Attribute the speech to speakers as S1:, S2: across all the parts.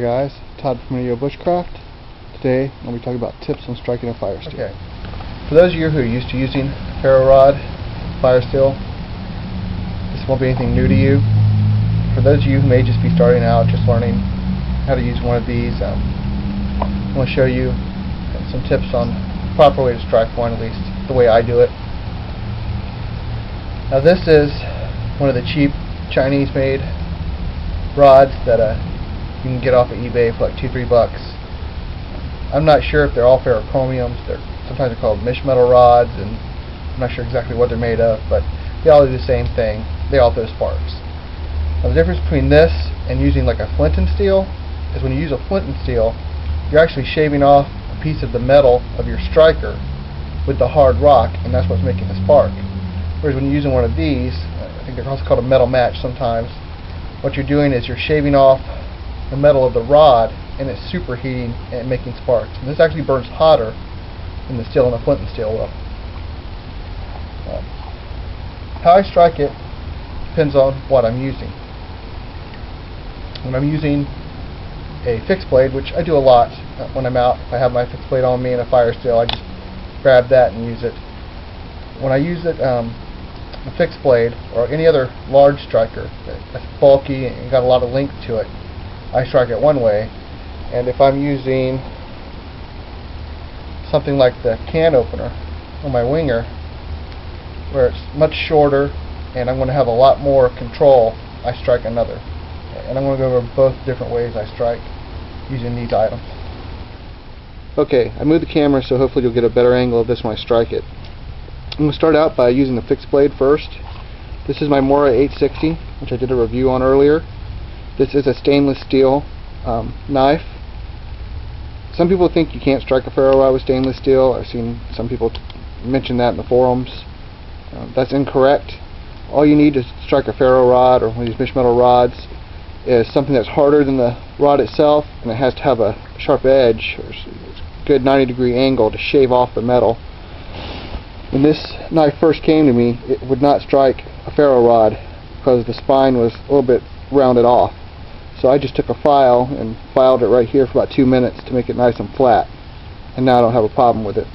S1: Hi guys, Todd from Radio Bushcraft. Today I'll be talking about tips on striking a Firesteel.
S2: Okay. For those of you who are used to using ferro+rod, Firesteel, this won't be anything new to you. For those of you who may just be starting out, just learning how to use one of these, I want to show you some tips on the proper way to strike one, at least the way I do it. Now this is one of the cheap Chinese-made rods that you can get off of eBay for like $2-3 bucks. I'm not sure if they're all ferrochromiums. Sometimes they're called metal rods, and I'm not sure exactly what they're made of, but they all do the same thing. They all throw sparks. Now the difference between this and using like a flint and steel is when you use a flint and steel, you're actually shaving off a piece of the metal of your striker with the hard rock, and that's what's making the spark. Whereas when you're using one of these, I think they're also called a metal+match sometimes, what you're doing is you're shaving off the metal of the rod and it's superheating and making sparks. And this actually burns hotter than the steel and the flint and steel will. How I strike it depends on what I'm using. When I'm using a fixed blade, which I do a lot when I'm out, if I have my fixed blade on me and a Firesteel, I just grab that and use it. When I use it, a fixed blade or any other large striker that's bulky and got a lot of length to it, I strike it one way. And if I'm using something like the can opener on my winger, where it's much shorter and I'm going to have a lot more control, I strike another. And I'm going to go over both different ways I strike using these items. Okay, I moved the camera so hopefully you'll get a better angle of this when I strike it. I'm going to start out by using the fixed blade first. This is my Mora 860, which I did a review on earlier. This is a stainless steel knife. Some people think you can't strike a ferro rod with stainless steel. I've seen some people mention that in the forums. That's incorrect. All you need to strike a ferro rod or one of these metal rods is something that's harder than the rod itself, and it has to have a sharp edge or a good 90-degree angle to shave off the metal. When this knife first came to me, it would not strike a ferro rod because the spine was a little bit rounded off. So I just took a file and filed it right here for about 2 minutes to make it nice and flat, and now I don't have a problem with it.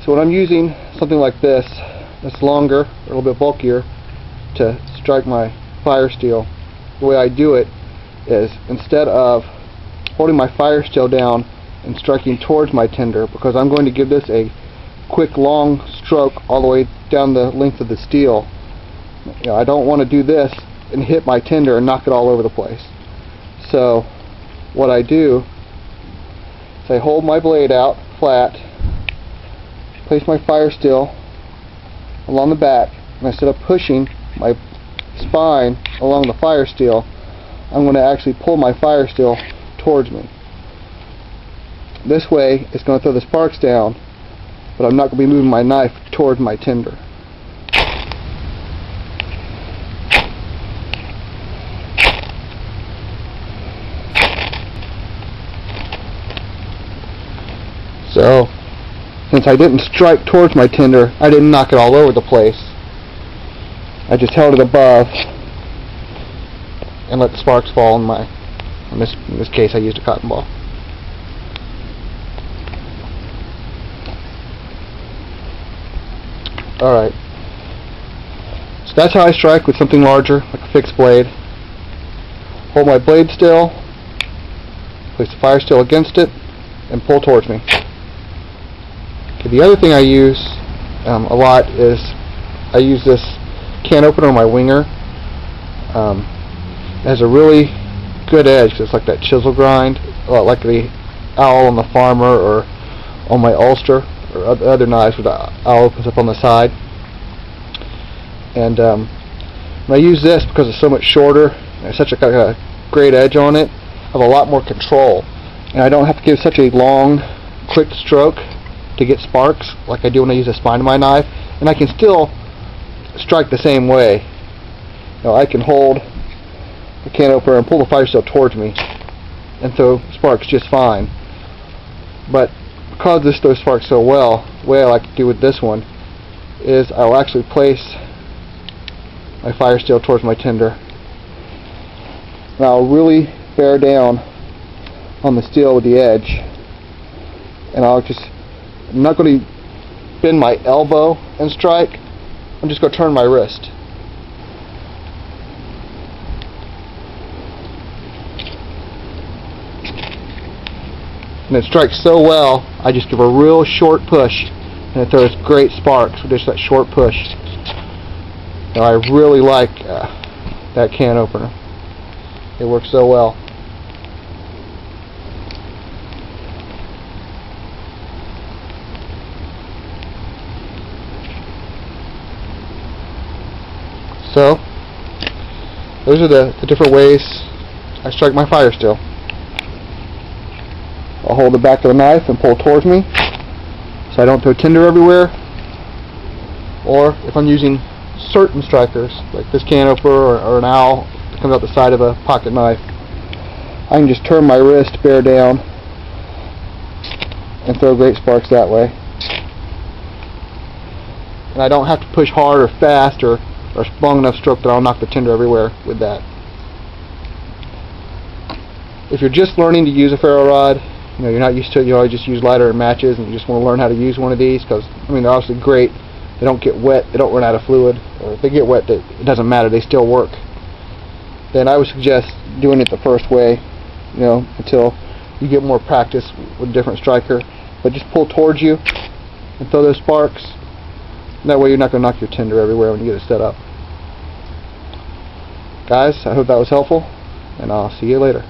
S2: So when I'm using something like this that's longer, a little bit bulkier, to strike my Firesteel, the way I do it is instead of holding my Firesteel down and striking towards my tinder, because I'm going to give this a quick long stroke all the way down the length of the steel. I don't want to do this and hit my tinder and knock it all over the place. So what I do is I hold my blade out flat, place my Firesteel along the back, and instead of pushing my spine along the Firesteel, I'm going to actually pull my Firesteel towards me. This way it's going to throw the sparks down, but I'm not going to be moving my knife toward my tinder. So, since I didn't strike towards my tinder, I didn't knock it all over the place. I just held it above and let the sparks fall in this case I used a cotton ball. Alright, so that's how I strike with something larger, like a fixed blade. Hold my blade still, place the Firesteel against it, and pull towards me. Okay, the other thing I use a lot is I use this can opener on my winger. It has a really good edge because it's like that chisel grind, like the owl on the farmer or on my ulster, or other knives where the owl opens up on the side. And when I use this, because it's so much shorter and it's such a great edge on it, I have a lot more control, and I don't have to give such a long, quick stroke to get sparks like I do when I use the spine of my knife, and I can still strike the same way. I can hold the can opener and pull the Firesteel towards me and throw sparks just fine. But because this throws sparks so well, the way I like to do with this one is I'll actually place my Firesteel towards my tinder, and I'll really bear down on the steel with the edge, and I'm not going to bend my elbow and strike. I'm just going to turn my wrist. And it strikes so well, I just give a real short push, and it throws great sparks with just that short push. Now, I really like that can opener. It works so well. So, those are the different ways I strike my Firesteel. I'll hold the back of the knife and pull towards me so I don't throw tinder everywhere. Or if I'm using certain strikers, like this can opener or an owl that comes out the side of a pocket knife, I can just turn my wrist, bear down, and throw great sparks that way. And I don't have to push hard or fast or long enough stroke that I'll knock the tinder everywhere with that. If you're just learning to use a ferro rod, you're not used to it, you always just use lighter and matches, and you just want to learn how to use one of these, because they're obviously great. They don't get wet, they don't run out of fluid, or if they get wet, it doesn't matter, they still work. Then I would suggest doing it the first way, until you get more practice with a different striker. But just pull towards you and throw those sparks. That way you're not going to knock your tinder everywhere when you get it set up. Guys, I hope that was helpful, and I'll see you later.